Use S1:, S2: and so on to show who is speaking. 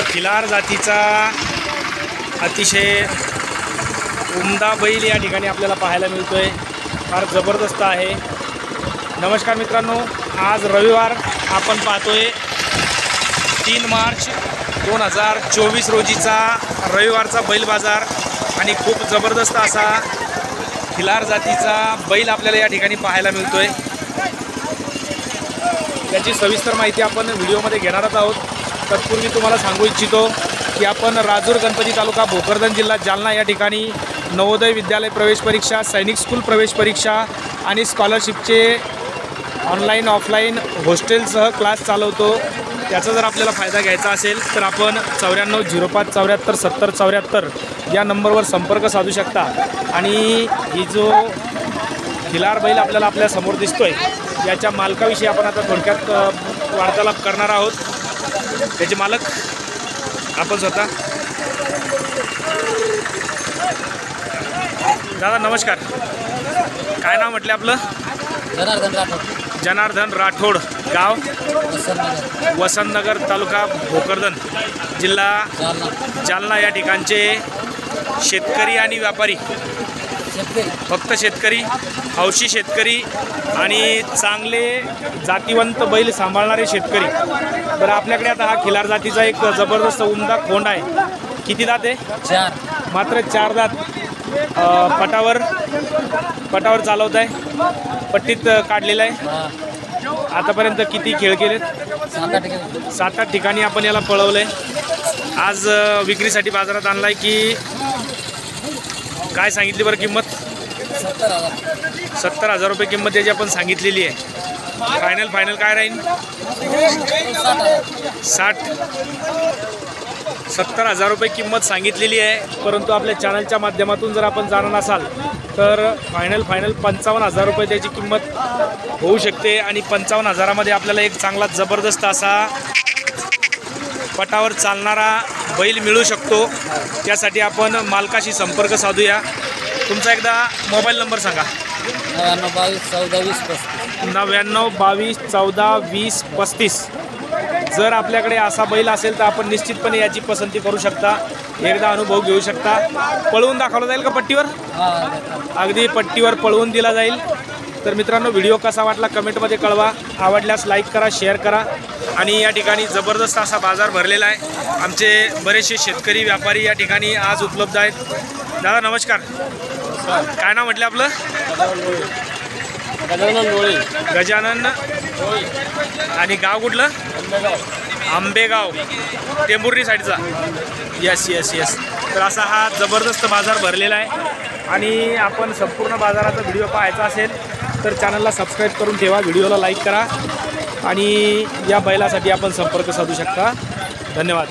S1: खिलार जातीचा अतिशय उमदा बैल या ठिकाणी आपल्याला पाहायला मिळतोय। फार जबरदस्त आहे। नमस्कार मित्रांनो, आज रविवार आपण पाहतोय 3 मार्च 2024 रोजीचा रविवारचा बैल बाजार आणि खूप जबरदस्त असा खिलार जातीचा बैल आपल्याला या ठिकाणी पाहायला मिळतोय। त्याची सविस्तर माहिती आपण व्हिडिओमध्ये घेणारच आहोत। तत्पूर्वी तुम्हाला सांगू इच्छितो की आपण राजूर गणपती तालुका भोकरदन जिल्हा जालना या ठिकाणी नवोदय विद्यालय प्रवेश परीक्षा, सैनिक स्कूल प्रवेश परीक्षा आणि स्कॉलरशिपचे ऑनलाईन ऑफलाईन हॉस्टेलसह क्लास चालवतो। त्याचा जर आपल्याला फायदा घ्यायचा असेल तर आपण 94 05 74 70 74 या नंबरवर संपर्क साधू शकता। आणि ही जो खिलार बैल आपल्याला आपल्या समोर दिसतोय याच्या मालकाविषयी आपण आता थोडक्यात वार्तालाप करणार आहोत। त्याचे मालक आपण स्वतः। दादा नमस्कार, काय नाव म्हटले आपलं?
S2: जनार्दन राठोड।
S1: जनार्दन राठोड, गाव वसंतनगर, तालुका भोकरदन, जिल्हा जालना या ठिकाणचे शेतकरी आणि व्यापारी, फक्त शेतकरी, हौशी शेतकरी आणि चांगले जातीवंत बैल सांभाळणारे शेतकरी। बरं, आपल्याकडे आता हा खिलार जातीचा एक जबरदस्त उमदा खोंड आहे। किती दात आहे?
S2: 4,
S1: मात्र 4 दात। पटावर चालवत आहे, पट्टीत काढलेला आहे। आतापर्यंत किती खेळ केलेत? 7-8 ठिकाणी आपण याला पळवलंय। आज विक्रीसाठी बाजारात आणलाय की काय सांगितली बरं किंमत? 70,000 रुपये किंमत त्याची आपण सांगितलेली आहे। फायनल काय राहील? 70,000 रुपये किंमत सांगितलेली आहे। परंतु आपल्या चॅनलच्या माध्यमातून जर आपण जाणार असाल तर फायनल 55,000 रुपये त्याची किंमत होऊ शकते। आणि 55,000मध्ये आपल्याला एक चांगला जबरदस्त असा पटावर चालणारा बैल मिळू शकतो। त्यासाठी आपण मालकाशी संपर्क साधूया। तुमचा एकदा मोबाईल नंबर सांगा। 99 22 14 20 35। जर आपल्याकडे असा बैल असेल तर आपण निश्चितपणे याची पसंती करू शकता, एकदा अनुभव घेऊ शकता। पळवून दाखवला जाईल का पट्टीवर? अगदी पट्टीवर पळवून दिला जाईल। तर मित्रांनो, व्हिडिओ कसा वाटला कमेंटमध्ये कळवा। आवडल्यास लाईक करा, शेअर करा। आणि या ठिकाणी जबरदस्त असा बाजार भरलेला आहे। आमचे बरेचसे शेतकरी व्यापारी या ठिकाणी आज उपलब्ध आहेत। दादा नमस्कार, काय नाव म्हटलं आपलं? गजानन। आणि गाव कुठलं? आंबेगाव, टेंभुर्णी साईडचा। यस। तर असा हा जबरदस्त बाजार भरलेला आहे। आणि आपण संपूर्ण बाजाराचा व्हिडिओ पाहायचा असेल तर चॅनलला सबस्क्राईब करून ठेवा, व्हिडिओला लाईक करा आणि या बैलासाठी आपण संपर्क साधू शकता। धन्यवाद।